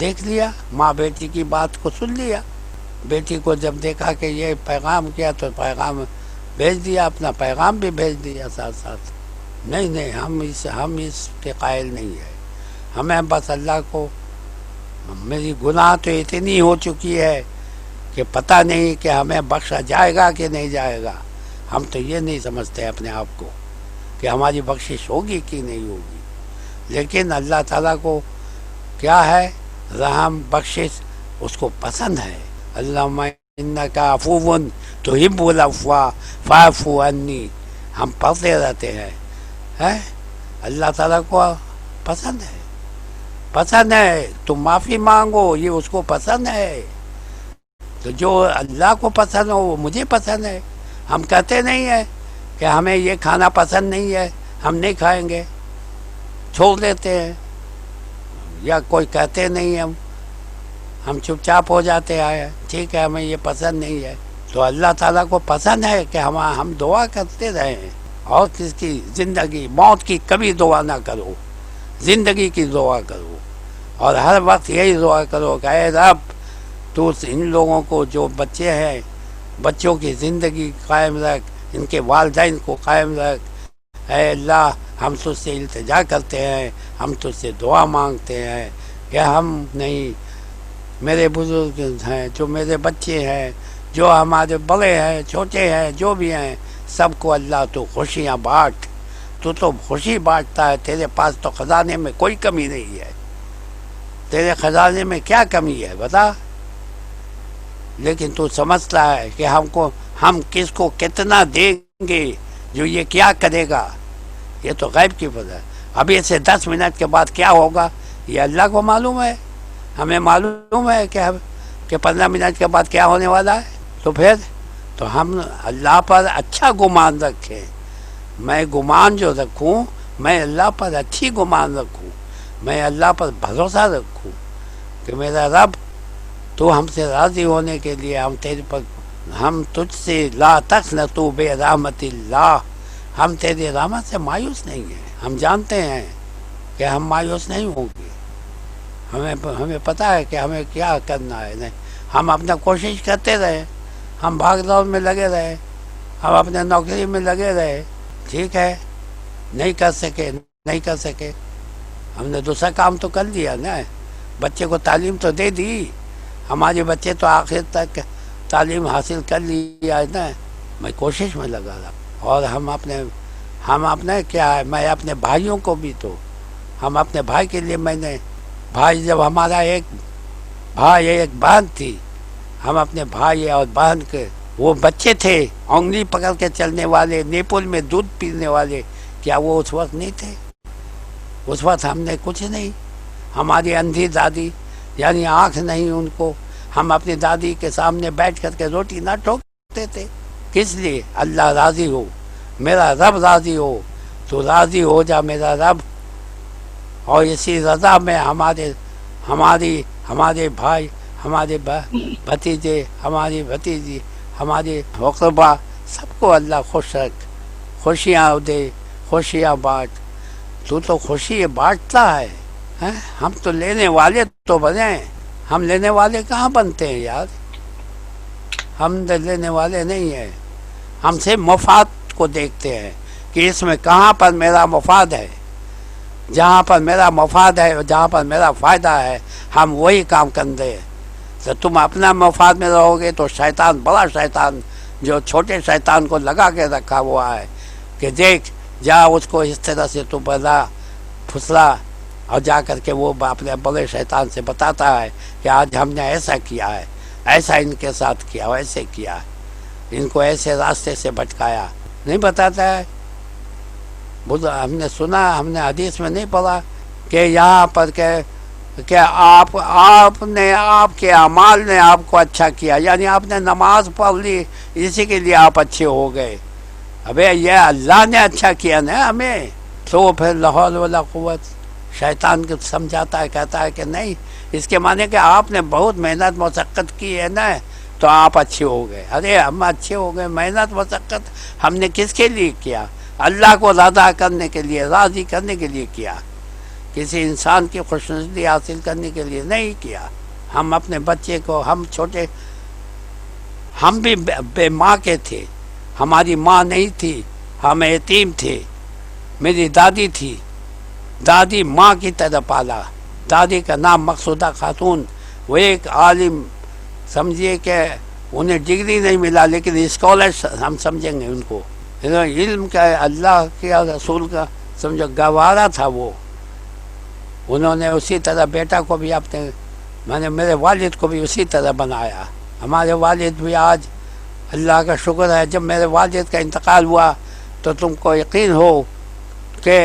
دیکھ لیا، ماں بیٹی کی بات کو سن لیا، بیٹی کو جب دیکھا کہ یہ پیغام کیا تو پیغام بھیج دیا، اپنا پیغام بھی بھیج دیا ساتھ ساتھ۔ نہیں ہم اس کے قائل نہیں ہیں، ہمیں بس اللہ کو، میری گناہ تو اتنی ہو چکی ہے کہ پتہ نہیں کہ ہمیں بخشا جائے گا کہ نہیں جائے گا۔ ہم تو یہ نہیں سمجھتے اپنے آپ کو کہ ہماری بخشش ہوگی کہ نہیں ہوگی، لیکن اللہ تعالیٰ کو کیا ہے، رحم بخشش اس کو پسند ہے۔ اللہم انک عفو تحب العفو فاعف عنی، ہم پڑھتے رہتے ہیں، اللہ تعالیٰ کو پسند ہے تم معافی مانگو، یہ اس کو پسند ہے۔ تو جو اللہ کو پسند ہو وہ مجھے پسند ہے۔ ہم کہتے نہیں ہیں کہ ہمیں یہ کھانا پسند نہیں ہے، ہم نہیں کھائیں گے، چھوڑ دیتے ہیں، یا کوئی کہتے نہیں، ہم چپ چاپ ہو جاتے ہیں، ٹھیک ہے ہمیں یہ پسند نہیں ہے۔ تو اللہ تعالیٰ کو پسند ہے کہ ہم دعا کرتے رہیں، اور کس کی زندگی موت کی کبھی دعا نہ کرو، زندگی کی دعا کرو، اور ہر وقت یہی دعا کرو کہ اے رب تو ان لوگوں کو جو بچے ہیں، بچوں کی زندگی قائم رکھ، ان کے والدین کو قائم رکھ۔ اے اللہ ہم تجھ سے التجا کرتے ہیں، ہم تجھ سے دعا مانگتے ہیں کہ ہم نہیں، میرے بزرگ ہیں، جو میرے بچے ہیں، جو ہمارے بڑے ہیں، چھوٹے ہیں، جو بھی ہیں، سب کو اللہ تو خوشیاں بانٹ، تو خوشی بانٹتا ہے، تیرے پاس تو خزانے میں کوئی کمی نہیں ہے، تیرے خزانے میں کیا کمی ہے بتا؟ لیکن تو سمجھتا ہے کہ ہم کس کو کتنا دیں گے، جو یہ کیا کرے گا، یہ تو غیب کی پتہ ہے۔ ابھی سے 10 منٹ کے بعد کیا ہوگا یہ اللہ کو معلوم ہے، ہمیں معلوم ہے کہ 15 منٹ کے بعد کیا ہونے والا ہے۔ تو پھر تو ہم اللہ پر اچھا گمان رکھیں، میں گمان جو رکھوں، میں اللہ پر اچھی گمان رکھوں، میں اللہ پر بھروسہ رکھوں کہ میرا رب تو ہم سے راضی ہونے کے لیے ہم تجھ سے لا تقنطوا برحمت اللہ، ہم تیری رحمت سے مایوس نہیں ہیں، ہم جانتے ہیں کہ ہم مایوس نہیں ہوں گے، ہمیں پتہ ہے کہ ہمیں کیا کرنا ہے، نہیں ہم اپنا کوشش کرتے رہے، ہم بھاگ دوڑ میں لگے رہے، ہم اپنے نوکری میں لگے رہے، ٹھیک ہے، نہیں کر سکے، ہم نے دوسرا کام تو کر لیا نا، بچے کو تعلیم تو دے دی، ہمارے بچے تو آخر تک تعلیم حاصل کر لیا ہے نا، میں کوشش میں لگا رہا، اور ہم اپنے کیا ہے، میں اپنے بھائیوں کو بھی تو، ہم اپنے بھائی کے لیے، میں نے بھائی، جب ہمارا ایک بھائی ایک بہن تھی، ہم اپنے بھائی اور بہن کے وہ بچے تھے انگلی پکڑ کے چلنے والے، نیپول میں دودھ پینے والے، کیا وہ اس وقت نہیں تھے؟ اس وقت ہم نے کچھ نہیں، ہماری اندھی دادی یعنی آنکھ نہیں ان کو، ہم اپنی دادی کے سامنے بیٹھ کر کے روٹی نہ ٹوکتے تھے، کس لیے؟ اللہ راضی ہو، میرا رب راضی ہو، تو راضی ہو جا میرا رب، اور اسی رضا میں ہمارے بھائی، ہمارے بھتیجے، ہماری بھتیجی، ہمارے اقربا، سب کو اللہ خوش رکھ، خوشیاں دے، خوشیاں بانٹ، تو خوشی بانٹتا ہے، ہم تو لینے والے تو بنے، ہم لینے والے کہاں بنتے ہیں یار، ہم لینے والے نہیں ہیں، ہم سے مفاد کو دیکھتے ہیں کہ اس میں کہاں پر میرا مفاد ہے، جہاں پر میرا مفاد ہے، جہاں پر میرا فائدہ ہے، ہم وہی کام کرتے ہیں۔ تو تم اپنا مفاد میں رہو گے تو شیطان، بڑا شیطان جو چھوٹے شیطان کو لگا کے رکھا ہوا ہے کہ دیکھ جا اس کو اس طرح سے تو بلا پھسلا، اور جا کر کے وہ اپنے بڑے شیطان سے بتاتا ہے کہ آج ہم نے ایسا کیا ہے، ایسا ان کے ساتھ کیا، ویسے کیا، ان کو ایسے راستے سے بھٹکایا، نہیں بتاتا ہے۔ ہم نے سنا، ہم نے حدیث میں نہیں پڑھا کہ یہاں پر کہ آپ نے، آپ کے اعمال نے آپ کو اچھا کیا، یعنی آپ نے نماز پڑھ لی اسی کے لیے آپ اچھے ہو گئے، ابے یہ اللہ نے اچھا کیا نا ہمیں، تو پھر لا حول ولا قوت، شیطان کو سمجھاتا ہے، کہتا ہے کہ نہیں، اس کے معنی کہ آپ نے بہت محنت مشقت کی ہے نا تو آپ اچھے ہو گئے۔ ارے ہم اچھے ہو گئے، محنت مشقت ہم نے کس کے لیے کیا؟ اللہ کو راضی کرنے کے لیے، راضی کرنے کے لیے کیا، کسی انسان کی خوشنصیبی حاصل کرنے کے لیے نہیں کیا. ہم اپنے بچے کو، ہم چھوٹے، ہم بھی بے ماں کے تھے، ہماری ماں نہیں تھی، ہم یتیم تھے. میری دادی تھی، دادی ماں کی طرح پالا. دادی کا نام مقصودہ خاتون، وہ ایک عالم، سمجھیے کہ انہیں ڈگری نہیں ملا لیکن اسکالرس ہم سمجھیں گے ان کو. علم کا، اللہ کے رسول کا سمجھو گوارا تھا وہ. انہوں نے اسی طرح بیٹا کو بھی اپنے، میرے والد کو بھی اسی طرح بنایا. ہمارے والد بھی آج اللہ کا شکر ہے، جب میرے والد کا انتقال ہوا تو تم کو یقین ہو کہ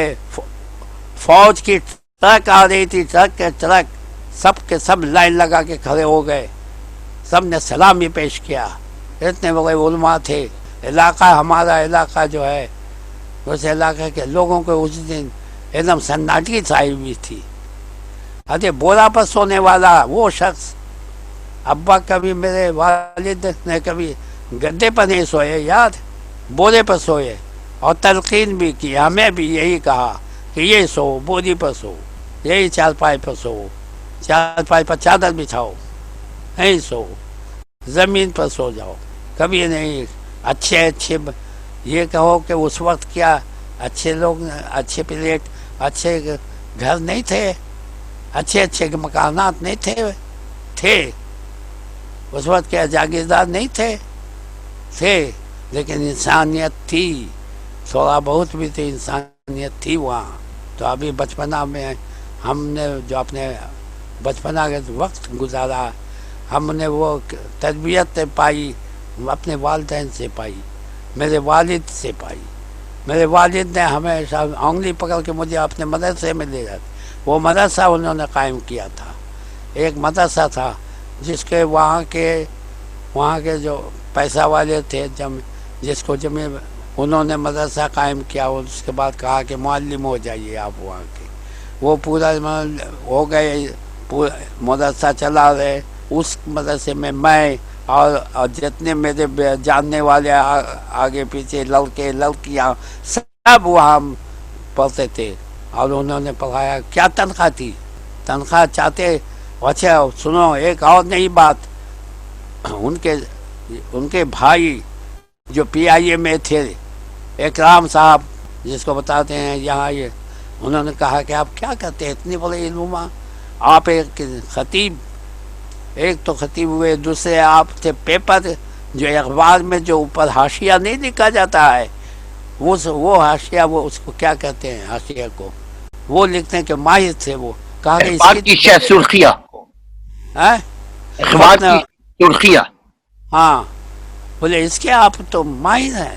فوج کی ٹرک آ رہی تھی، ٹرک کے ٹرک سب کے سب لائن لگا کے کھڑے ہو گئے، سب نے سلامی پیش کیا. اتنے بڑے علماء تھے. علاقہ، ہمارا علاقہ جو ہے، اس علاقے کے لوگوں کو اس دن ایک دم سناٹی چھائی ہوئی تھی. ارے بورا پر سونے والا وہ شخص، ابا کبھی، میرے والد نے کبھی گدے پر نہیں سوئے، یاد، بورے پر سوئے، اور تلقین بھی کی. ہمیں بھی یہی کہا کہ یہ سو، بوری پر سو، یہی چارپائی پر سو، چارپائی پر چادر بچھاؤ، نہیں سو، زمین پر سو جاؤ. کبھی نہیں اچھے یہ کہو کہ اس وقت کیا اچھے لوگ، اچھے پلیٹ، اچھے گھر نہیں تھے، اچھے مکانات نہیں تھے اس وقت کیا جاگیردار نہیں تھے لیکن انسانیت تھی، تھوڑا بہت بھی تھی، انسانیت تھی وہاں. تو ابھی بچپنا میں ہم نے جو اپنے بچپنا کا وقت گزارا، ہم نے وہ تربیت پائی اپنے والدین سے پائی، میرے والد سے پائی. میرے والد نے ہمیشہ انگلی پکڑ کے مجھے اپنے مدرسے میں لے جاتے. وہ مدرسہ انہوں نے قائم کیا تھا، ایک مدرسہ تھا جس کے وہاں کے جو پیسہ والے تھے، جس کو انہوں نے مدرسہ قائم کیا. اس کے بعد کہا کہ معلم ہو جائیے آپ وہاں کے. وہ پورا ہو گئے، مدرسہ چلا رہے. اس مدرسے میں اور جتنے میرے جاننے والے آگے پیچھے لڑکے لڑکیاں سب وہاں پڑھتے تھے اور انہوں نے پڑھایا. کیا تنخواہ تھی؟ تنخواہ چاہتے. اچھا سنو ایک اور نئی بات، ان کے بھائی جو PIA میں تھے، اکرام صاحب جس کو بتاتے ہیں یہاں، یہ انہوں نے کہا کہ آپ کیا کرتے ہیں اتنے بڑے علماء، آپ ایک خطیب، ایک تو خطیب ہوئے، دوسرے آپ تھے پیپر، جو اخبار میں جو اوپر حاشیہ نہیں لکھا جاتا ہے، وہ حاشیہ، وہ اس کو کیا کہتے ہیں حاشیہ کو، وہ لکھنے کے ماہر تھے. وہ کہا کہ اخبار کی سرخیاں، اخبار کی سرخیاں، ہاں، بولے اس کے آپ تو ماہر ہیں،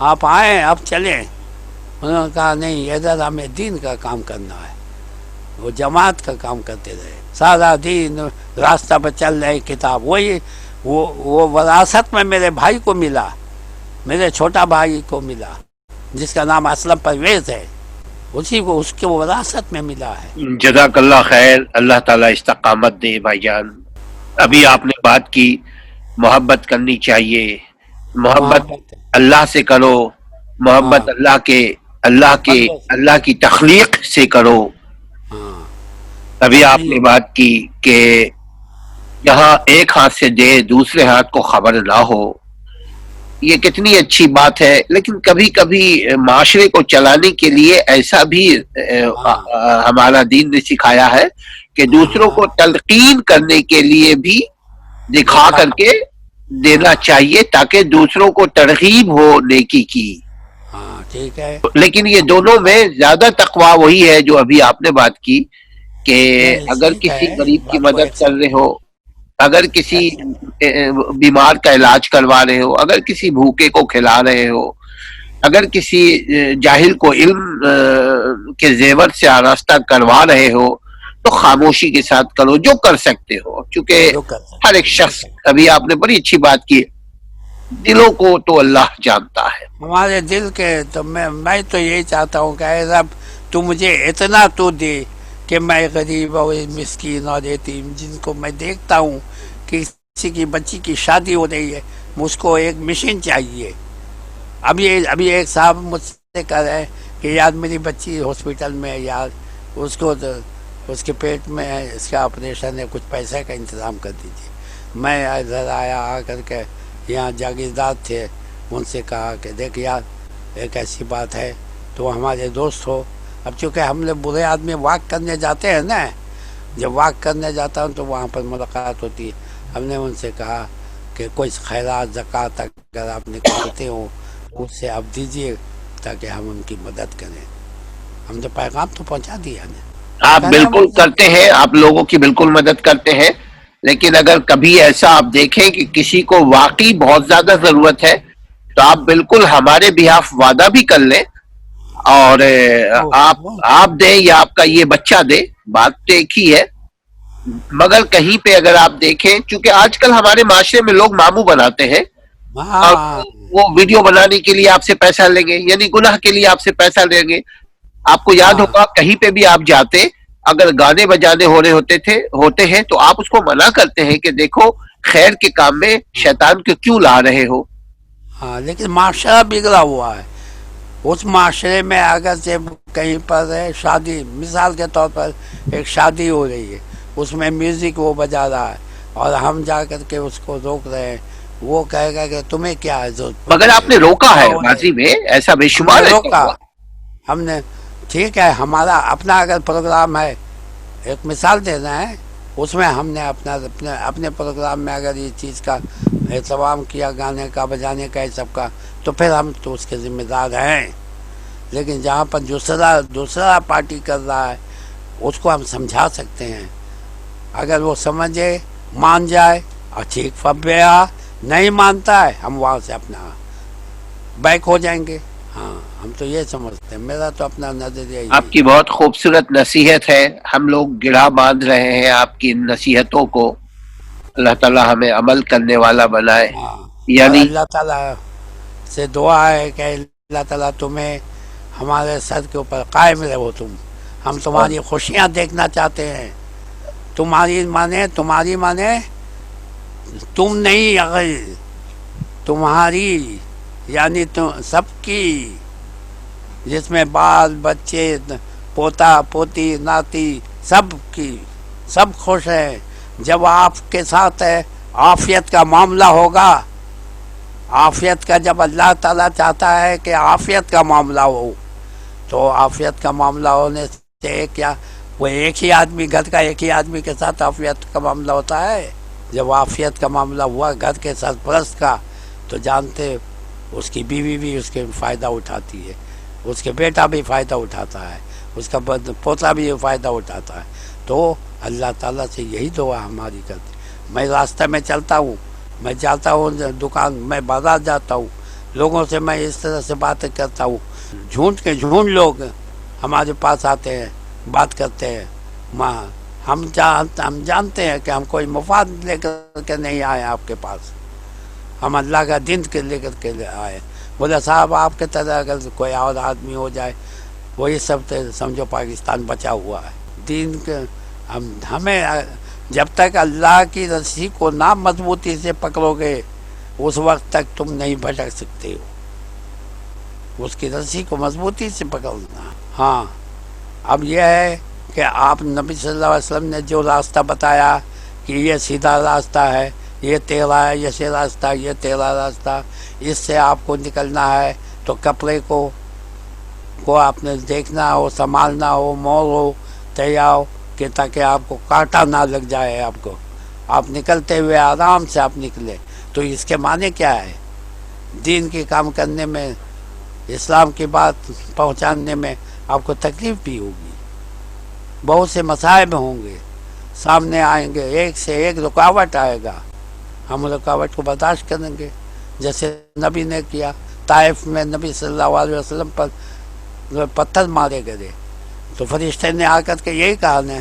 آپ آئیں، آپ چلیں. انہوں نے کہا نہیں، ادھر ہمیں دین کا کام کرنا ہے. وہ جماعت کا کام کرتے رہے، سارا دین راستہ پر چل رہے. کتاب وہی وہ وراثت میں میرے بھائی کو ملا، میرے چھوٹا بھائی کو ملا جس کا نام اسلم پرویز ہے، اسی کو اس کے وراثت میں ملا ہے. جزاک اللہ خیر، اللہ تعالیٰ استقامت دے بھائی جان. ابھی آپ نے بات کی محبت کرنی چاہیے، محبت اللہ سے کرو، محبت اللہ کی تخلیق سے کرو. ابھی آپ نے بات کی کہ یہاں ایک ہاتھ سے دے دوسرے ہاتھ کو خبر نہ ہو، یہ کتنی اچھی بات ہے. لیکن کبھی کبھی معاشرے کو چلانے کے لیے ایسا بھی ہمارا دین نے سکھایا ہے کہ دوسروں کو تلقین کرنے کے لیے بھی دکھا کر کے دینا چاہیے تاکہ دوسروں کو ترغیب ہو نیکی کی. ٹھیک ہے. لیکن یہ دونوں میں زیادہ تقویٰ وہی ہے جو ابھی آپ نے بات کی کہ اگر کسی غریب کی مدد کر رہے ہو، اگر کسی بیمار کا علاج کروا رہے ہو، اگر کسی بھوکے کو کھلا رہے ہو، اگر کسی جاہل کو علم کے زیور سے آراستہ کروا رہے ہو تو خاموشی کے ساتھ کرو جو کر سکتے ہو. چونکہ ہر ایک شخص، ابھی آپ نے بڑی اچھی بات کی، دلوں کو تو اللہ جانتا ہے. ہمارے دل کے تو میں تو یہی چاہتا ہوں کہ اے رب تو مجھے اتنا تو دے کہ میں غریب اور مسکین اور یتیم جن کو میں دیکھتا ہوں کہ کسی کی بچی کی شادی ہو رہی ہے، مجھ کو ایک مشین چاہیے. ابھی ایک صاحب مجھ سے کہہ رہے ہیں کہ یار میری بچی ہاسپٹل میں ہے یار، اس کو اس کے پیٹ میں اس کا آپریشن ہے، کچھ پیسے کا انتظام کر دیجیے۔ میں ادھر آیا، آ کر کے یہاں جاگیردار تھے، ان سے کہا کہ دیکھ یار ایک ایسی بات ہے، تو ہمارے دوست ہو۔ اب چونکہ ہم لوگ برے آدمی واک کرنے جاتے ہیں نا، جب واک کرنے جاتا ہوں تو وہاں پر ملاقات ہوتی ہے۔ ہم نے ان سے کہا کہ کوئی خیرات زکوٰۃ اگر آپ نکالتے ہو اس سے آپ دیجیے تاکہ ہم ان کی مدد کریں۔ ہم نے پیغام تو پہنچا دیا نا۔ آپ بالکل کرتے ہیں، آپ لوگوں کی بالکل مدد کرتے ہیں، لیکن اگر کبھی ایسا آپ دیکھیں کہ کسی کو واقعی بہت زیادہ ضرورت ہے تو آپ بالکل ہمارے بہاف وعدہ بھی کر لیں، اور آپ دیں یا آپ کا یہ بچہ دے، بات تو ایک ہی ہے۔ مگر کہیں پہ اگر آپ دیکھیں، چونکہ آج کل ہمارے معاشرے میں لوگ ماموں بناتے ہیں، اور وہ ویڈیو بنانے کے لیے آپ سے پیسہ لیں گے، یعنی گناہ کے لیے آپ سے پیسہ لیں گے۔ آپ کو یاد ہوگا کہیں پہ بھی آپ جاتے، اگر گانے بجانے ہو رہے ہوتے ہیں تو آپ اس کو منع کرتے ہیں کہ دیکھو خیر کے کام میں شیطان کو کیوں لا رہے ہو۔ ہاں، لیکن معاشرہ بگڑا ہوا ہے۔ اس معاشرے میں اگر سے کہیں پر شادی، مثال کے طور پر ایک شادی ہو رہی ہے، اس میں میوزک وہ بجا رہا ہے اور ہم جا کر کے اس کو روک رہے ہیں، وہ کہے گا کہ تمہیں کیا ہے ضرورت؟ مگر آپ نے روکا ہے ماضی میں، ایسا بے ہم نے شمار روکا، ہم نے ٹھیک ہے، ہمارا اپنا اگر پروگرام ہے، ایک مثال دینا ہے، اس میں ہم نے اپنے پروگرام میں اگر یہ چیز کا اہتمام کیا، گانے کا، بجانے کا، یہ سب کا، تو پھر ہم تو اس کے ذمہ دار ہیں۔ لیکن جہاں پر دوسرا پارٹی کر رہا ہے، اس کو ہم سمجھا سکتے ہیں، اگر وہ سمجھے، مان جائے، اور ٹھیک فبیا، نہیں مانتا ہے ہم وہاں سے اپنا بیک ہو جائیں گے۔ ہاں، ہم تو یہ سمجھتے ہیں، میرا تو اپنا نظریہ یہی آپ کی بہت خوبصورت نصیحت ہے، ہم لوگ گڑھا باندھ رہے ہیں آپ کی ان نصیحتوں کو۔ اللہ تعالیٰ ہمیں عمل کرنے والا بنائے۔ ہاں، اور یعنی اللہ تعالیٰ سے دعا ہے کہ اللہ تعالیٰ تمہیں ہمارے سر کے اوپر قائم رہو، ہم تمہاری خوشیاں دیکھنا چاہتے ہیں۔ تمہاری مانے تم نہیں، اگر تمہاری یعنی سب کی، جس میں بال بچے، پوتا پوتی، ناتی، سب کی، سب خوش ہیں۔ جب آپ کے ساتھ عافیت کا معاملہ ہوگا، عافیت کا، جب اللہ تعالیٰ چاہتا ہے کہ عافیت کا معاملہ ہو، تو عافیت کا معاملہ ہونے سے کیا وہ ایک ہی آدمی، گھر کا ایک ہی آدمی کے ساتھ عافیت کا معاملہ ہوتا ہے؟ جب عافیت کا معاملہ ہوا گھر کے سرپرست کا، تو جانتے اس کی بیوی بھی اس کے فائدہ اٹھاتی ہے، اس کے بیٹا بھی فائدہ اٹھاتا ہے، اس کا پوتا بھی فائدہ اٹھاتا ہے۔ تو اللہ تعالیٰ سے یہی دعا ہماری کرتی۔ میں راستہ میں چلتا ہوں، میں جاتا ہوں دکان، میں بازار جاتا ہوں، لوگوں سے میں اس طرح سے باتیں کرتا ہوں، جھونٹ لوگ ہمارے پاس آتے ہیں، بات کرتے ہیں، ہم جانتے ہیں کہ ہم کوئی مفاد لے کر کے نہیں آئے آپ کے پاس، ہم اللہ کا دین کے لے کر کے آئے۔ بولے صاحب آپ کے طرح اگر کوئی اور آدمی ہو جائے، وہی سب سمجھو پاکستان بچا ہوا ہے۔ دین کے ہمیں جب تک اللہ کی رسی کو نہ مضبوطی سے پکڑو گے، اس وقت تک تم نہیں بھٹک سکتے ہو، اس کی رسی کو مضبوطی سے پکڑنا۔ ہاں، اب یہ ہے کہ آپ نبی صلی اللہ علیہ وسلم نے جو راستہ بتایا کہ یہ سیدھا راستہ ہے، یہ تیرا ہے، یہ راستہ، یہ تیرا راستہ، اس سے آپ کو نکلنا ہے، تو کپڑے کو آپ نے دیکھنا ہو، سنبھالنا ہو، مول ہو، تیار ہو، کہ تاکہ آپ کو کانٹا نہ لگ جائے، آپ نکلتے ہوئے آرام سے آپ نکلے۔ تو اس کے معنی کیا ہے؟ دین کی کام کرنے میں، اسلام کی بات پہنچانے میں آپ کو تکلیف بھی ہوگی، بہت سے مصائب ہوں گے، سامنے آئیں گے، ایک سے ایک رکاوٹ آئے گا، ہم رکاوٹ کو برداشت کریں گے، جیسے نبی نے کیا۔ طائف میں نبی صلی اللہ علیہ وسلم پر پتھر مارے گئے، تو فرشتے نے آ کر کے یہی کہا نا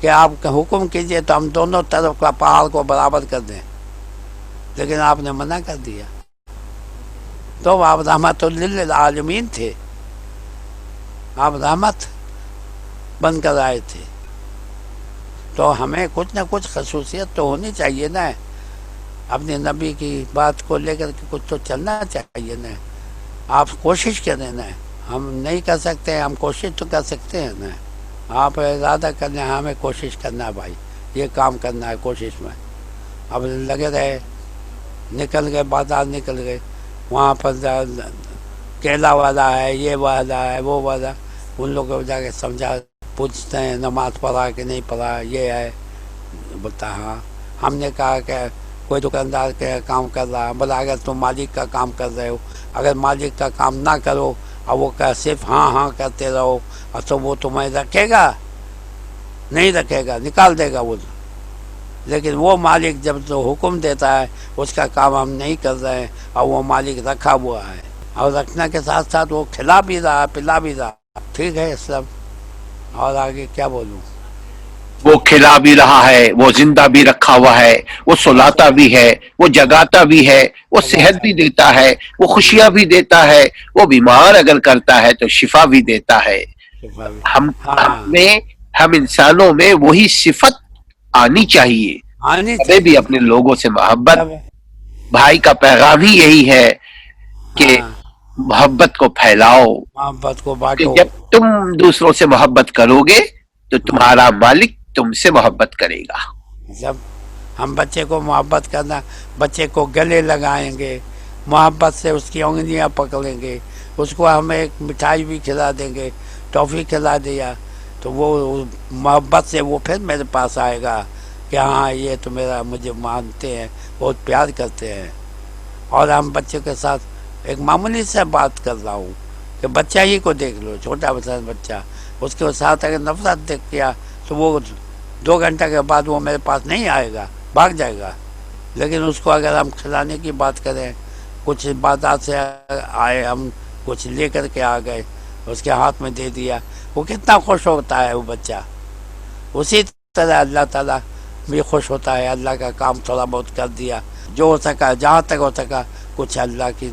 کہ آپ کا حکم کیجئے تو ہم دونوں طرف کا پہاڑ کو برابر کر دیں، لیکن آپ نے منع کر دیا۔ تو آپ رحمت للعالمین تھے، آپ رحمت بن کر آئے تھے، تو ہمیں کچھ نہ کچھ خصوصیت تو ہونی چاہیے نا، اپنے نبی کی بات کو لے کر کے کچھ تو چلنا چاہیے نا۔ آپ کوشش کریں نا، ہم نہیں کر سکتے، ہم کوشش تو کر سکتے ہیں نا۔ آپ ارادہ کرنا ہے ہمیں کوشش کرنا ہے بھائی، یہ کام کرنا ہے کوشش میں. اب لگے رہے، نکل گئے بازار، نکل گئے وہاں پر کیلا والا ہے، یہ والا ہے، وہ والا، ان لوگوں کو جا کے سمجھا، پوچھتے ہیں نماز پڑھا کہ نہیں پڑھا، یہ ہے. بولتا ہاں. ہم نے کہا کہ کوئی دکاندار کا کام کر رہا ہے، بولا اگر تم مالک کا کام کر رہے ہو، اگر مالک کا کام نہ کرو اور وہ صرف ہاں ہاں کرتے رہو، اور تو وہ تمہیں رکھے گا؟ نہیں رکھے گا، نکال دے گا وہ. لیکن وہ مالک جب جو حکم دیتا ہے اس کا کام ہم نہیں کر رہے ہیں، اور وہ مالک رکھا ہوا ہے، اور رکھنے کے ساتھ ساتھ وہ کھلا بھی رہا، پلا بھی رہا. ٹھیک ہے سب، اور آگے کیا بولوں؟ وہ کھلا بھی رہا ہے، وہ زندہ بھی رکھا ہوا ہے، وہ سلاتا بھی ہے، وہ جگاتا بھی ہے، وہ صحت بھی دیتا ہے، وہ خوشیاں بھی دیتا ہے، وہ بیمار اگر کرتا ہے تو شفا بھی دیتا ہے. ہم ہاں، ہم انسانوں میں وہی صفت آنی چاہیے. آنی ہمیں بھی چاہیے. اپنے لوگوں سے محبت. سب بھائی کا پیغام ہی یہی ہے کہ ہاں، محبت کو پھیلاؤ، محبت کو کہ بانٹو. جب تم دوسروں سے محبت کرو گے تو ہاں، تمہارا مالک تم سے محبت کرے گا. جب ہم بچے کو محبت کرنا، بچے کو گلے لگائیں گے، محبت سے اس کی انگلیاں پکڑیں گے، اس کو ہم ایک مٹھائی بھی کھلا دیں گے، ٹافی کھلا دیا، تو وہ محبت سے وہ پھر میرے پاس آئے گا کہ ہاں یہ تو میرا، مجھے مانتے ہیں، بہت پیار کرتے ہیں. اور ہم بچے کے ساتھ ایک معمولی سے بات کر رہا ہوں کہ بچہ ہی کو دیکھ لو، چھوٹا بچہ، اس کے ساتھ اگر نفرت دیکھ کیا تو وہ 2 گھنٹہ کے بعد وہ میرے پاس نہیں آئے گا، بھاگ جائے گا. لیکن اس کو اگر ہم کھلانے کی بات کریں، کچھ بازار سے آئے، ہم کچھ لے کر کے آ گئے، اس کے ہاتھ میں دے دیا، وہ کتنا خوش ہوتا ہے وہ بچہ. اسی طرح اللہ تعالیٰ بھی خوش ہوتا ہے، اللہ کا کام تھوڑا بہت کر دیا، جو ہو سکا، جہاں تک ہو سکا، کچھ اللہ کی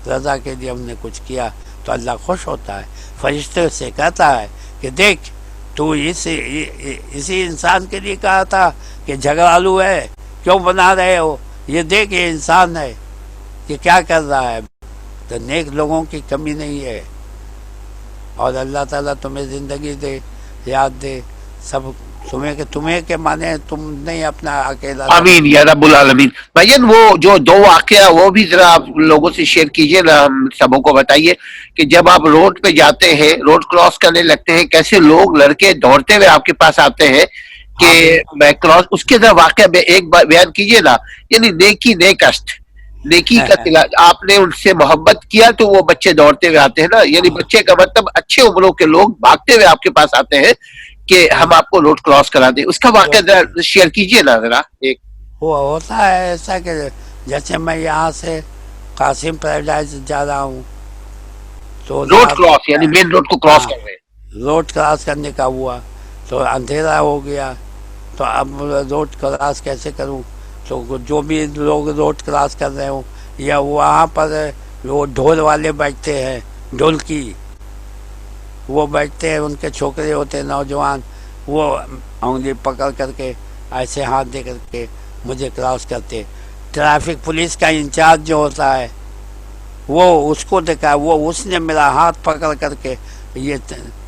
رضا کے لیے ہم نے کچھ کیا تو اللہ خوش ہوتا ہے. فرشتے سے کہتا ہے کہ دیکھ، تو اسی انسان کے لیے کہا تھا کہ جھگڑالو ہے، کیوں بنا رہے ہو؟ یہ دیکھ، یہ انسان ہے کہ کیا کر رہا ہے. تو نیک لوگوں کی کمی نہیں ہے. اور اللہ تعالیٰ تمہیں زندگی دے، یاد دے، سب تمہیں کے مانے تم نہیں اپنا اکیلا. آمین یا رب العالمین. بھائین وہ جو 2 واقعہ وہ بھی ذرا آپ لوگوں سے شیئر کیجئے نا، ہم سبوں کو بتائیے کہ جب آپ روڈ پہ جاتے ہیں، روڈ کراس کرنے لگتے ہیں، کیسے لوگ لڑکے دوڑتے ہوئے آپ کے پاس آتے ہیں کہ ہاں بالکل. میں کراس. اس کے ذرا واقعہ ایک بار بیان کیجئے نا. یعنی نیکی نیکسٹ، نیکی کا صلہ، آپ نے ان سے محبت کیا تو وہ بچے دوڑتے ہوئے آتے ہیں نا. یعنی بچے کا مطلب اچھے عمروں کے لوگ بھاگتے ہوئے آپ کے پاس آتے ہیں کہ ہم آپ کو روڈ کراس کرا دیں. اس کا واقعہ ذرا شیئر کیجئے نا ذرا. ایک وہ ہوتا ہے ایسا کہ جیسے میں یہاں سے قاسم پیراڈائز جا رہا ہوں تو روڈ رات، کراس یعنی مین روڈ کو کراس ہاں، کر رہے ہیں. روڈ کراس کرنے کا ہوا تو اندھیرا ہو گیا، تو اب روڈ کراس کیسے کروں؟ تو جو بھی لوگ روڈ کراس کر رہے ہوں، یا وہاں پر وہ ڈھول والے بیٹھتے ہیں، ڈھولکی وہ بیٹھتے ہیں، ان کے چھوکرے ہوتے ہیں نوجوان، وہ انگلی پکڑ کر کے ایسے ہاتھ دے کر کے مجھے کراس کرتے. ٹریفک پولیس کا انچارج جو ہوتا ہے وہ اس کو دیکھا، وہ اس نے میرا ہاتھ پکڑ کر کے یہ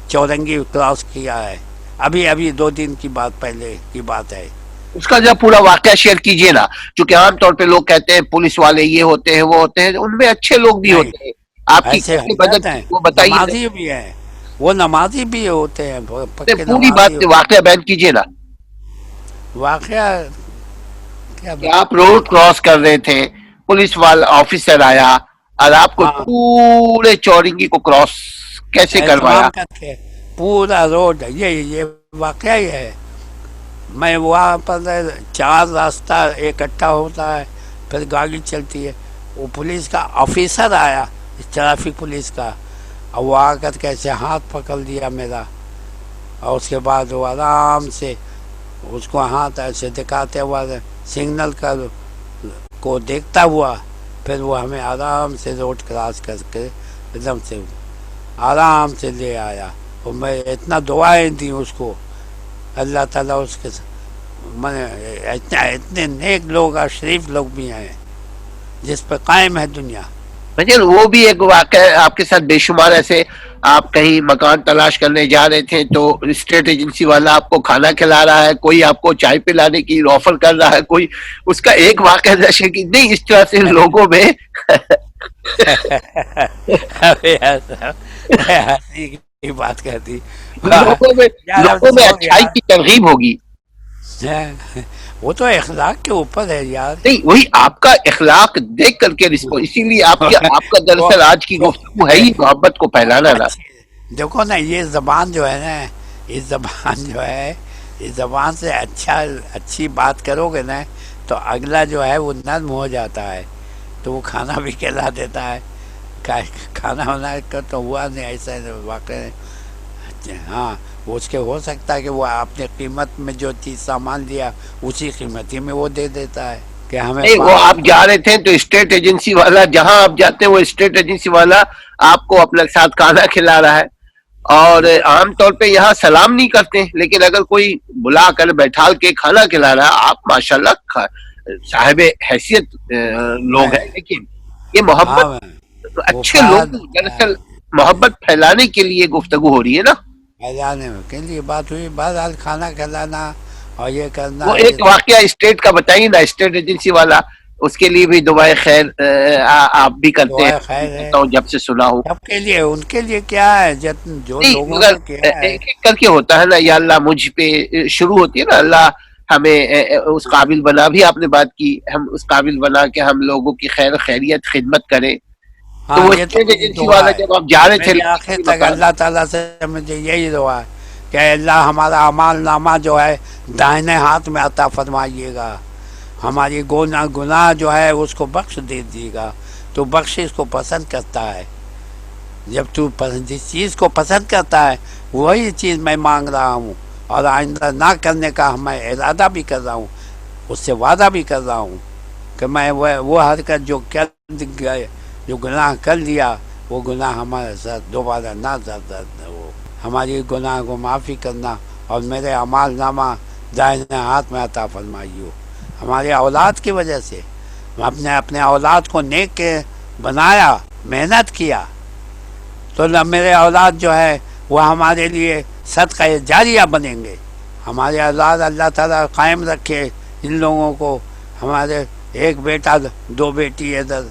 چورنگی کراس کیا ہے. ابھی 2 دن کی بات، پہلے کی بات ہے. اس کا جو پورا واقعہ شیئر کیجئے نا. چونکہ عام طور پہ لوگ کہتے ہیں پولیس والے یہ ہوتے ہیں وہ ہوتے ہیں، ان میں اچھے لوگ بھی نہیں، ہوتے ہیں. آپ کی ایسے کیسی حضرت مدد کی ہیں، وہ بتائیے نا. نمازی بھی ہیں، وہ نمازی بھی ہوتے ہیں، پکے پوری نمازی. بات واقعہ بیان کیجئے نا. واقعہ کیا کہ آپ روڈ کراس کر رہے تھے، پولیس والا آفیسر آیا اور آپ کو ہاں، پورے چورنگی کو کراس کیسے کروایا؟ اہتمام کر کے پورا روڈ، یہ واقعہ ہی ہے. میں وہاں پر 4 راستہ اکٹھا ہوتا ہے، پھر گاڑی چلتی ہے. وہ پولیس کا آفیسر آیا، ٹریفک پولیس کا، اور وہ آ کر کیسے ہاتھ پکڑ لیا میرا، اور اس کے بعد وہ آرام سے اس کو ہاتھ ایسے دکھاتے ہوا سگنل کو دیکھتا ہوا، پھر وہ ہمیں آرام سے روڈ کراس کر کے ایک دم سے آرام سے لے آیا. اور میں اتنا دعائیں دی اس کو، اللہ تعالیٰ اس کے اتنے نیک لوگ اور شریف لوگ بھی ہیں جس پہ قائم ہے دنیا. بھائی وہ بھی ایک واقعہ آپ کے ساتھ بے شمار ایسے آپ کہیں مکان تلاش کرنے جا رہے تھے تو اسٹیٹ ایجنسی والا آپ کو کھانا کھلا رہا ہے، کوئی آپ کو چائے پلانے کی آفر کر رہا ہے، کوئی اس کا ایک واقعہ نشے کی نہیں، اس طرح سے لوگوں میں ابھی ہنسی کی بات کرتی لوگوں میں یار، اب لوگوں میں سو اچھائی یار، کی ترغیب ہوگی. وہ تو اخلاق کے اوپر ہے یار. نہیں، وہی آپ کا اخلاق دیکھ کر کے اسی لیے آپ کا وہ دراصل آج کی وہ گفتگو ہے ہی محبت کو پھیلانا نا. دیکھو نا، یہ زبان جو ہے نا، اس زبان جو ہے، اس زبان سے اچھی بات کرو گے نا تو اگلا جو ہے وہ نرم ہو جاتا ہے، تو وہ کھانا بھی کھلا دیتا ہے. کھانا وانا کا تو ہوا نہیں ایسا واقع. ہاں، وہ اس کے ہو سکتا ہے کہ وہ آپ نے قیمت میں جو چیز سامان لیا اسی قیمت ہی میں وہ دے دیتا ہے کہ ہمیں نہیں، وہ آپ جا رہے تھے تو اسٹیٹ ایجنسی والا، جہاں آپ جاتے ہیں وہ اسٹیٹ ایجنسی والا آپ کو اپنے ساتھ کھانا کھلا رہا ہے. اور عام طور پہ یہاں سلام نہیں کرتے، لیکن اگر کوئی بلا کر بیٹھال کے کھانا کھلا رہا ہے، آپ ماشاءاللہ صاحب حیثیت لوگ ہیں. لیکن یہ ہاں محبت، اچھے وفاد لوگ دراصل محبت پھیلانے کے لیے گفتگو ہو رہی ہے نا. پھیلانے کے لیے بات ہوئی. بہرحال کھانا کھلانا اور یہ کرنا وہ یہ ایک واقعہ اسٹیٹ کا بتائیے نا، اسٹیٹ ایجنسی والا، اس کے لیے بھی دعائے خیر آپ بھی کرتے دعائیں ہیں، خیر ہے کرتا ہوں جب سے سنا ہوں. سب کے لیے. ان کے لیے کیا ہے، جو نہیں، لوگوں مگر نے کیا ہے. ایک ایک کر کے ہوتا ہے نا، یا اللہ مجھ پہ شروع ہوتی ہے نا، اللہ ہمیں اس قابل بنا، بھی آپ نے بات کی، ہم اس قابل بنا کہ ہم لوگوں کی خیر خیریت خدمت کریں. تو ہاں، وہ یہ تو اسٹیٹ میری ایجنسی دعا والا ہے. جب آپ جا رہے تھے میری آخر تک مکان، اللہ تعالیٰ سے مجھے یہی دعا ہے کہ اے اللہ ہمارا اعمال نامہ جو ہے دائنے ہاتھ میں عطا فرمائیے گا. ہماری گناہ جو ہے اس کو بخش دیجیے گا. تو بخشش کو پسند کرتا ہے. جب تو جس چیز کو پسند کرتا ہے وہی چیز میں مانگ رہا ہوں، اور آئندہ نہ کرنے کا میں ارادہ بھی کر رہا ہوں، اس سے وعدہ بھی کر رہا ہوں کہ میں وہ حرکت جو جو گناہ کر لیا وہ گناہ ہمارے ساتھ دوبارہ نہ ہو. ہماری گناہ کو معافی کرنا اور میرے اعمال نامہ دائنے ہاتھ میں عطا فرمائیے. ہماری اولاد کی وجہ سے ہم نے اپنے اولاد کو نیک بنایا، محنت کیا، تو میرے اولاد جو ہے وہ ہمارے لیے صدقہ جاریہ بنیں گے. ہمارے اولاد اللہ تعالیٰ قائم رکھے ان لوگوں کو. ہمارے ایک بیٹا دو بیٹی ادھر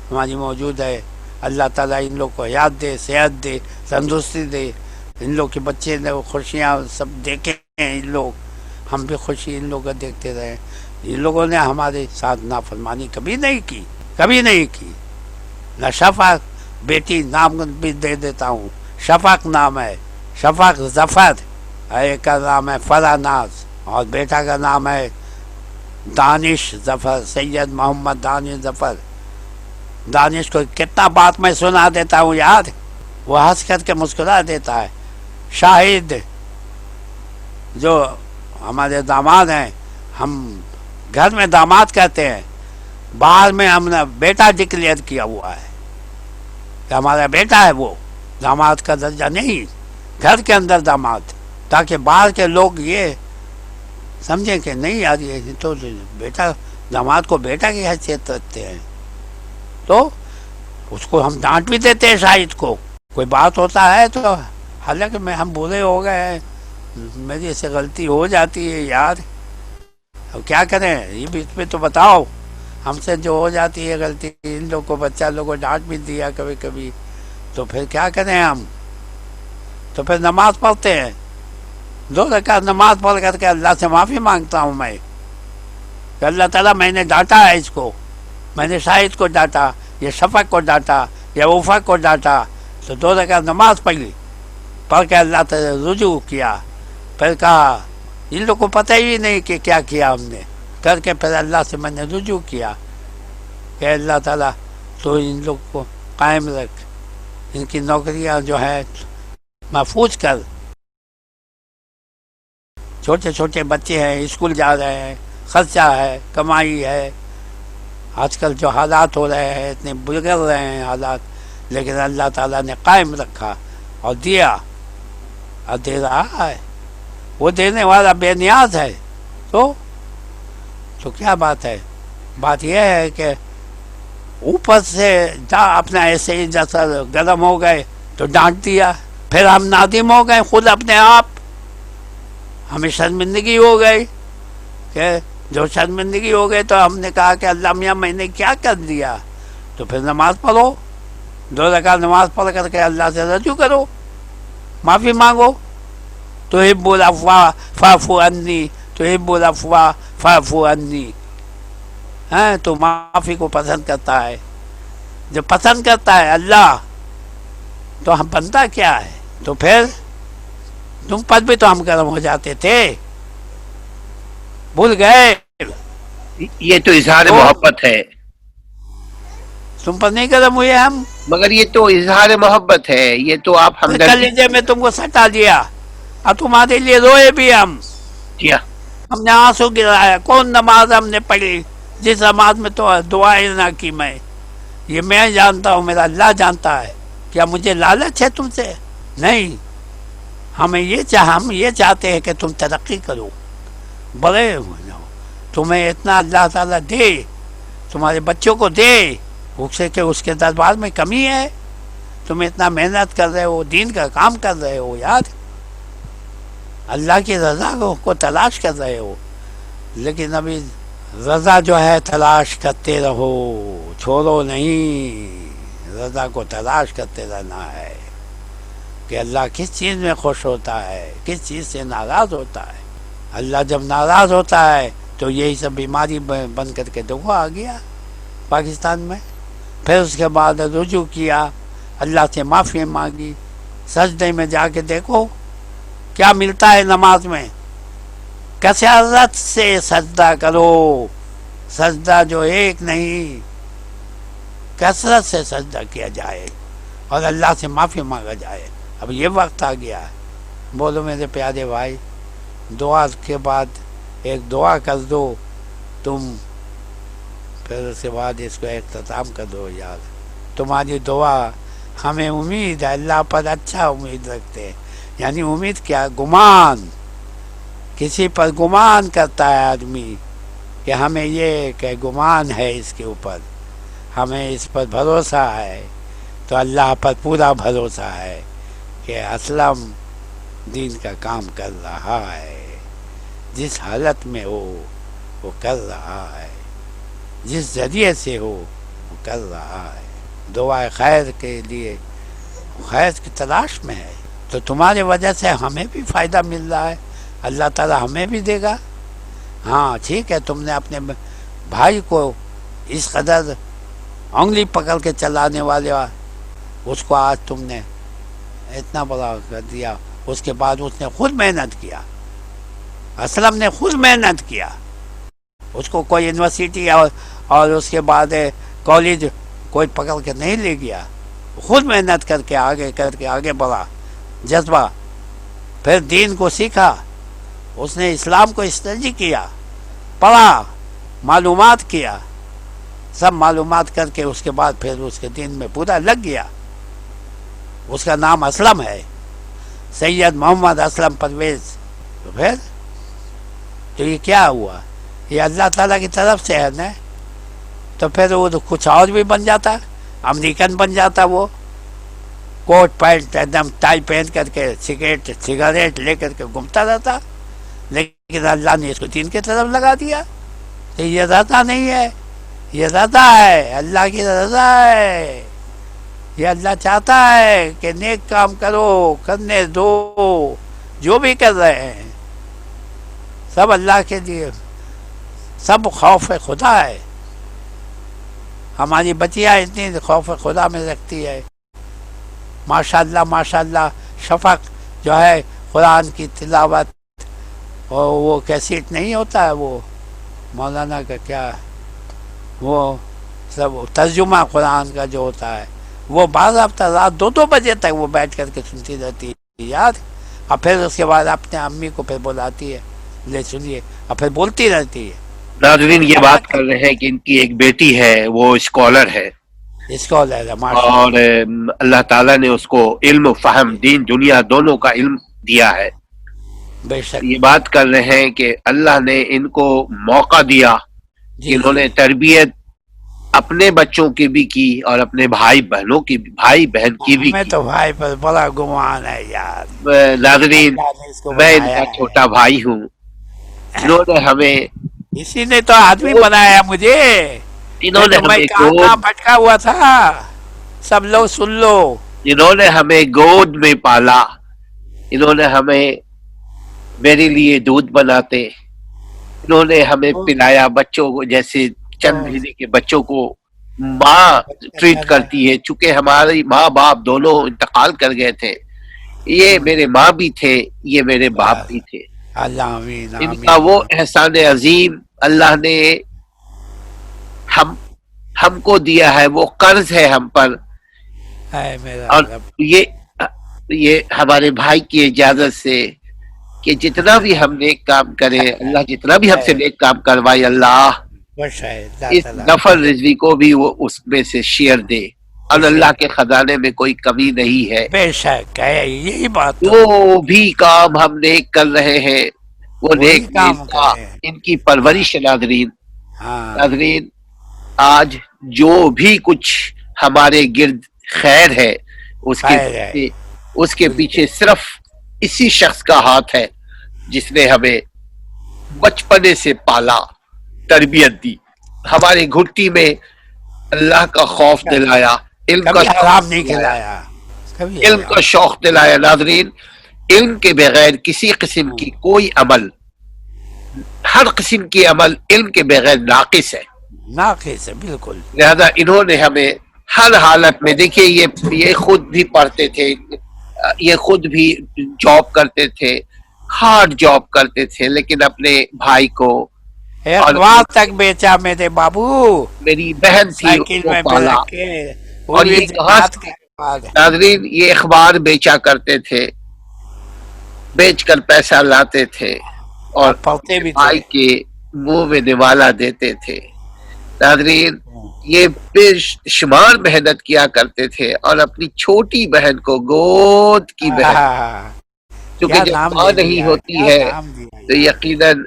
ہماری موجود ہے. اللہ تعالیٰ ان لوگ کو حیات دے، صحت دے، تندرستی دے. ان لوگ کے بچے نے خوشیاں سب دیکھے ہیں ان لوگ، ہم بھی خوشی ان لوگ کو دیکھتے رہے. ان لوگوں نے ہمارے ساتھ نافرمانی کبھی نہیں کی، کبھی نہیں کی. نہ شفاق بیٹی نام بھی دے دیتا ہوں، شفاق نام ہے، شفاق ظفر. ایک کا نام ہے فرح ناز اور بیٹا کا نام ہے دانش ظفر، سید محمد دانش ظفر. دانش کو کتنا بات میں سنا دیتا ہوں یار، وہ ہنس کر کے مسکرا دیتا ہے. شاہد جو ہمارے داماد ہیں، ہم گھر میں داماد کہتے ہیں، باہر میں ہم نے بیٹا ڈکلیئر کیا ہوا ہے کہ ہمارا بیٹا ہے. وہ داماد کا درجہ نہیں، گھر کے اندر داماد، تاکہ باہر کے لوگ یہ سمجھیں کہ نہیں یار یہ تو بیٹا، داماد کو بیٹا کی حیثیت رکھتے ہیں. تو اس کو ہم ڈانٹ بھی دیتے ہیں. شاہد کو کوئی بات ہوتا ہے تو حالانکہ ہم بوڑھے ہو گئے ہیں، میری سے غلطی ہو جاتی ہے یار، اب کیا کریں. یہ بھی اس پہ تو بتاؤ، ہم سے جو ہو جاتی ہے غلطی، ان لوگ کو بچہ لوگ کو ڈانٹ بھی دیا کبھی کبھی، تو پھر کیا کریں ہم. تو پھر نماز پڑھتے ہیں، 2 رکعت نماز پڑھ کر کے اللہ سے معافی مانگتا ہوں میں کہ اللہ تعالیٰ میں نے ڈانٹا ہے اس کو، میں نے شاہد کو ڈانٹا، یا شفق کو ڈانٹا، یا وفا کو ڈانٹا. تو 2 رکعت نماز پڑھ کے اللہ تعالیٰ رجوع کیا. پھر کہا ان لوگ کو پتہ ہی نہیں کہ کیا کیا ہم نے، کر کے پھر اللہ سے میں نے رجوع کیا کہ اللہ تعالیٰ تو ان لوگ کو قائم رکھ، ان کی نوکریاں جو ہے محفوظ کر. چھوٹے چھوٹے بچے ہیں، اسکول جا رہے ہیں، خرچہ ہے، کمائی ہے. آج کل جو حالات ہو رہے ہیں اتنے بگڑ رہے ہیں حالات، لیکن اللہ تعالیٰ نے قائم رکھا اور دیا اور دے رہا ہے. وہ دینے والا بے نیاز ہے. تو کیا بات ہے. بات یہ ہے کہ اوپر سے جا اپنا ایسے ہی جیسا گرم ہو گئے تو ڈانٹ دیا. پھر ہم نادم ہو گئے خود اپنے آپ, ہمیں شرمندگی ہو گئی کہ جو شرمندگی ہو گئی تو ہم نے کہا کہ اللہ میاں میں نے کیا کر دیا. تو پھر نماز پڑھو, 2 رکعت نماز پڑھ کر کے اللہ سے رجوع کرو, معافی مانگو. تحب العفو فاعف عنی, تحب العفو فاعف عنی. تو معافی کو پسند کرتا ہے. جو پسند کرتا ہے اللہ, تو ہم بنتا کیا ہے. تو پھر تم پر بھی تو ہم گرم ہو جاتے تھے, بھول گئے. یہ تو اظہار تو محبت ہے. تم پر نہیں گرم ہوئے ہم, مگر یہ تو اظہار محبت ہے, یہ تو آپ ہمدردی. کلیجے میں تم کو سٹا دیا اور تمہارے لیے روئے بھی کیا ہم نے آنسو گرایا. کون نماز ہم نے پڑھی جس نماز میں تو دعائیں نہ کی. یہ میں جانتا ہوں, میرا اللہ جانتا ہے. کیا مجھے لالچ ہے تم سے؟ نہیں. ہم یہ چاہتے ہیں کہ تم ترقی کرو, بڑے ہو جاؤ. تمہیں اتنا اللہ تعالیٰ دے, تمہارے بچوں کو دے, اسے کہ اس کے دربار میں کمی ہے. تم اتنا محنت کر رہے ہو, دین کا کام کر رہے ہو یار, اللہ کی رضا کو تلاش کر رہے ہو. لیکن ابھی رضا جو ہے تلاش کرتے رہو, چھوڑو نہیں. رضا کو تلاش کرتے رہنا ہے کہ اللہ کس چیز میں خوش ہوتا ہے, کس چیز سے ناراض ہوتا ہے. اللہ جب ناراض ہوتا ہے تو یہی سب بیماری بن کر کے دیکھو آ گیا پاکستان میں. پھر اس کے بعد رجوع کیا, اللہ سے معافی مانگی, سجدے میں جا کے دیکھو کیا ملتا ہے نماز میں. کثرت سے سجدہ کرو, سجدہ جو ایک نہیں, کثرت سے سجدہ کیا جائے اور اللہ سے معافی مانگا جائے. اب یہ وقت آ گیا ہے. بولو میرے پیارے بھائی, دعا کے بعد ایک دعا کر دو تم, پھر اس کے بعد اس کو اختتام کر دو. یار تمہاری دعا ہمیں امید ہے, اللہ پر اچھا امید رکھتے ہیں. یعنی امید کیا, گمان. کسی پر گمان کرتا ہے آدمی کہ ہمیں یہ کہ گمان ہے اس کے اوپر, ہمیں اس پر بھروسہ ہے, تو اللہ پر پورا بھروسہ ہے کہ اسلم دین کا کام کر رہا ہے. جس حالت میں ہو وہ کر رہا ہے, جس ذریعے سے ہو وہ کر رہا ہے. دعا خیر کے لیے خیر کی تلاش میں ہے, تو تمہاری وجہ سے ہمیں بھی فائدہ مل رہا ہے, اللہ تعالیٰ ہمیں بھی دے گا. ہاں ٹھیک ہے, تم نے اپنے بھائی کو اس قدر انگلی پکڑ کے چلانے والے اس کو آج تم نے اتنا بڑا کر دیا. اس کے بعد اس نے خود محنت کیا, اسلم نے خود محنت کیا. اس کو کوئی یونیورسٹی اور اس کے بعد کالج کوئی پکڑ کے نہیں لے گیا, خود محنت کر کے آگے بڑھا, جذبہ. پھر دین کو سیکھا, اس نے اسلام کو اسٹڈی کیا, پڑھا, معلومات کیا, سب معلومات کر کے اس کے بعد پھر اس کے دین میں پورا لگ گیا. اس کا نام اسلم ہے, سید محمد اسلم پرویز. تو پھر تو یہ کیا ہوا, یہ اللہ تعالیٰ کی طرف سے ہے نا. تو پھر وہ تو کچھ اور بھی بن جاتا, امریکن بن جاتا. وہ کوٹ پینٹ ایک دم ٹائی پہن کر کے سگریٹ لے کر کے گھومتا رہتا. لیکن اللہ نے اس کو دین کی طرف لگا دیا. تو یہ رضا نہیں ہے, یہ رضا ہے, اللہ کی رضا ہے. یہ اللہ چاہتا ہے کہ نیک کام کرو, کرنے دو. جو بھی کر رہے ہیں سب اللہ کے لیے, سب خوف خدا ہے. ہماری بچیاں اتنی خوف خدا میں رکھتی ہے, ماشاءاللہ ماشاءاللہ. شفق جو ہے قرآن کی تلاوت, اور وہ کیسیٹ نہیں ہوتا ہے وہ مولانا کا, کیا وہ سب ترجمہ قرآن کا جو ہوتا ہے, وہ باضابطہ رات 2 بجے تک وہ بیٹھ کر کے سنتی رہتی ہے یار. اور پھر اس کے بعد اپنے امی کو پھر بلاتی ہے, لے سنیے, اور پھر بولتی رہتی ہے. ناظرین یہ بات کر رہے ہیں کہ ان کی ایک بیٹی ہے, وہ اسکالر ہے, اسکالر ہے, اور اللہ تعالیٰ نے اس کو علم و فہم, دین دنیا دونوں کا علم دیا ہے. بے شک. یہ بات کر رہے ہیں کہ اللہ نے ان کو موقع دیا کہ انہوں نے تربیت اپنے بچوں کی بھی کی اور اپنے بھائی بہنوں کی بھی، بھائی بہن کی بھی ہمیں کی۔ تو بھائی پر بڑا گمان ہے یار، ناظرین، اللہ نے اس کو میں ان بنایا کا ہے، چھوٹا بھائی ہوں، انہوں نے ہمیں اسی نے تو آدمی گود بنایا مجھے، انہوں نے میں ہمیں کہاں گود کہاں بھٹکا ہوا تھا، سب لوگ سن لو۔ انہوں نے ہمیں گود میں پالا، انہوں نے ہمیں میرے لیے دودھ بناتے، انہوں نے ہمیں پلایا بچوں کو جیسے چند مہینے کے بچوں کو ماں ٹریٹ کرتی ہے، چونکہ ہماری ماں باپ دونوں انتقال کر گئے تھے، یہ میرے ماں بھی تھے، یہ میرے باپ بھی تھے، اللہ آمین ان کا آمین وہ احسان عظیم اللہ نے ہم ہم کو دیا ہے، وہ قرض ہے ہم پر، ہے میرا اور رب۔ یہ ہمارے بھائی کی اجازت سے کہ جتنا بھی ہم نیک کام کریں، اللہ جتنا بھی ہم سے نیک کام کروائے، اللہ خوش ہے اللہ اس تعالیٰ، نفر رزوی کو بھی وہ اس میں سے شیئر دے، اور خوش ہے، اللہ کے خزانے میں کوئی کمی نہیں ہے۔ بے شک ہے، یہی بات تو جو بھی کام ہم نیک کر رہے ہیں وہ وہی نیک میں کام کرے، ان کی پرورش ہے۔ ناظرین، ہاں ناظرین، آج جو بھی کچھ ہمارے گرد خیر ہے خیر ہے، اس کے پیچھے صرف اسی شخص کا ہاتھ ہے جس نے ہمیں بچپنے سے پالا، تربیت دی، ہمارے گھٹی میں اللہ کا خوف دلایا، علم کا کبھی شوق حرام نہیں دلایا، کھلایا، کبھی علم کا حرام، شوق دلایا۔ ناظرین، علم کے بغیر کسی قسم کی کوئی عمل، ہر قسم کی عمل علم کے بغیر ناقص ہے، ناقص ہے بالکل، لہذا انہوں نے ہمیں ہر حالت میں، دیکھیے یہ خود بھی پڑھتے تھے، یہ خود بھی جاب کرتے تھے، ہارڈ جاب کرتے تھے، لیکن اپنے بھائی کو اور اخبار تک بیچا میرے بابو، میری بہن تھی اس سائیکل کو میں پہ پالا، رکھ کے، وہ اور بھی یہ کہاں جماعت سے، کا اخبار ہے، ناظرین، یہ اخبار بیچا کرتے تھے، بیچ کر پیسہ لاتے تھے اور اب پڑھتے اپنے بھی تھے، بھائی کے منہ میں نوالا دیتے تھے۔ ناظرین، یہ بے شمار محنت کیا کرتے تھے اور اپنی چھوٹی بہن کو گود کی بہن، کیونکہ کیا جب نام ماں لے نہیں لیا، ہوتی کیا ہے نام دیا تو یار، یقیناً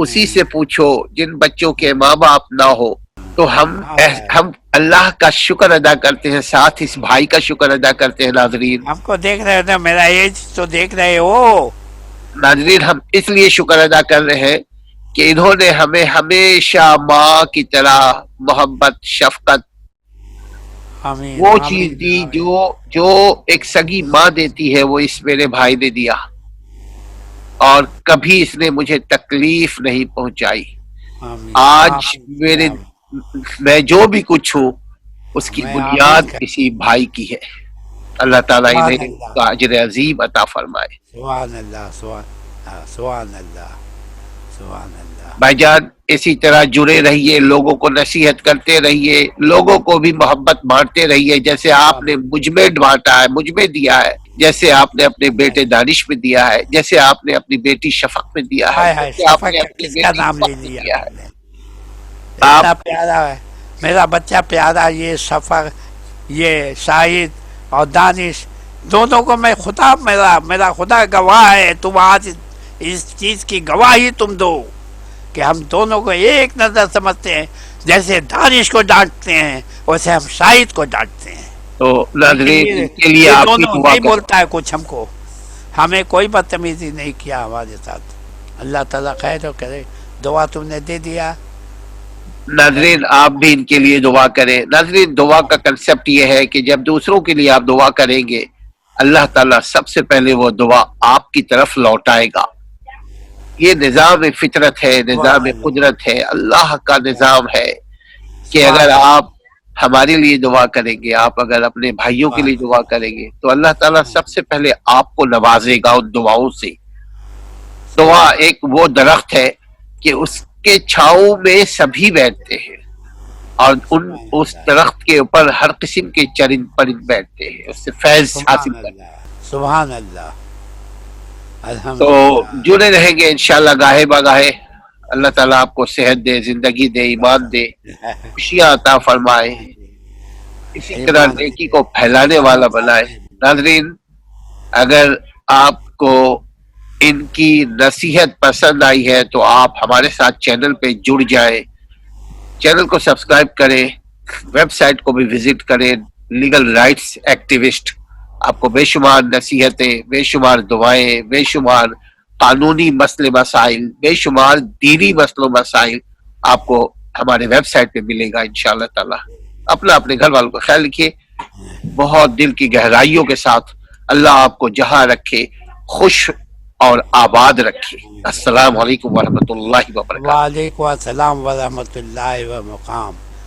اسی سے پوچھو جن بچوں کے ماں باپ نہ ہو، تو ہم اللہ کا شکر ادا کرتے ہیں، ساتھ اس بھائی کا شکر ادا کرتے ہیں۔ ناظرین، ہم کو دیکھ رہے تھے، میرا ایج تو دیکھ رہے ہو، ناظرین، ہم اس لیے شکر ادا کر رہے ہیں کہ انہوں نے ہمیں ہمیشہ ماں کی طرح محبت، شفقت، آمین وہ چیز آمین دی آمین جو ایک سگی ماں دیتی ہے، وہ اس میرے بھائی نے دیا، اور کبھی اس نے مجھے تکلیف نہیں پہنچائی۔ آمین آج آمین آمین، میں جو بھی کچھ ہوں اس کی میں آمین بنیاد کر، اسی بھائی کی ہے۔ اللہ تعالیٰ سبحان انہیں اللہ، کا اجر عظیم عطا فرمائے۔ سبحان اللہ، سبحان اللہ، سبحان اللہ، بھائی جان، اسی طرح جڑے رہیے، لوگوں کو نصیحت کرتے رہیے، لوگوں کو بھی محبت بانٹتے رہیے، جیسے آپ نے مجھ میں بانٹا ہے، مجھ میں دیا ہے، جیسے آپ نے اپنے بیٹے دانش میں دیا ہے، جیسے آپ نے اپنی بیٹی شفق میں دیا ہے، ہائے ہائے، جیسے آپ نے شفق کا اپنی کس کا بیٹی نام لے وقت میں لیا دیا تم ہے۔ نے، آپ اتنا پیارا ہے میرا بچہ، پیارا، یہ شفق، یہ شاہد اور دانش، دونوں کو میں خدا، میرا خدا گواہ ہے، تم آج اس چیز کی گواہی تم دو کہ ہم دونوں کو ایک نظر سمجھتے ہیں، جیسے دانش کو ڈانٹتے ہیں ویسے ہم شاہد کو ڈانٹتے ہیں، تو لیکن ناظرین، ان کے لیے یہ آپ بھی دونوں دعا نہیں کریں۔ بولتا ہے کچھ ہم کو، ہمیں کوئی بدتمیزی نہیں کیا ہمارے ساتھ، اللہ تعالیٰ خیر و کرے، دعا تم نے دے دیا، ناظرین، آپ بھی ان کے لیے دعا کریں۔ ناظرین، دعا کا کنسپٹ یہ ہے کہ جب دوسروں کے لیے آپ دعا کریں گے، اللہ تعالیٰ سب سے پہلے وہ دعا آپ کی طرف لوٹائے گا۔ یہ نظام فطرت ہے، نظام سبحان اللہ، قدرت ہے، اللہ کا نظام ہے کہ اگر سبحان اللہ، آپ ہمارے لیے دعا کریں گے، آپ اگر اپنے بھائیوں کے لیے سبحان دعا کریں گے، تو اللہ تعالیٰ سب سے پہلے آپ کو نوازے گا ان دعاؤں سے۔ دعا سبحان ایک وہ درخت ہے کہ اس کے چھاؤں میں سبھی بیٹھتے ہیں، اور اس اللہ، درخت کے اوپر ہر قسم کے چرند پرند بیٹھتے ہیں، اس سے فیض حاصل سبحان کرتے اللہ، سبحان اللہ، ہیں۔ تو الحمدللہ، جڑے رہیں گے انشاءاللہ گاہے بگاہے، اللہ تعالیٰ آپ کو صحت دے، زندگی دے، ایمان دے، خوشیاں عطا فرمائے، اسی طرح ایمان نیکی کو پھیلانے والا بنائے۔ کی، ناظرین، اگر آپ کو ان کی نصیحت پسند آئی ہے تو آپ ہمارے ساتھ چینل پہ جڑ جائیں، چینل کو سبسکرائب کریں، ویب سائٹ کو بھی وزٹ کریں. لیگل رائٹس ایکٹیوسٹ آپ کو بے شمار نصیحتیں، بے شمار دعائیں، بے شمار قانونی مسئلے مسائل، بے شمار دینی مسئلوں مسائل آپ کو ہمارے ویب سائٹ پہ ملے گا انشاءاللہ تعالی. اپنے گھر والوں کو خیال رکھیے، بہت دل کی گہرائیوں کے ساتھ. اللہ آپ کو جہاں رکھے خوش اور آباد رکھے. السلام علیکم ورحمۃ اللہ وبرکاتہ. وعلیکم السلام ورحمۃ اللہ وبرکاتہ.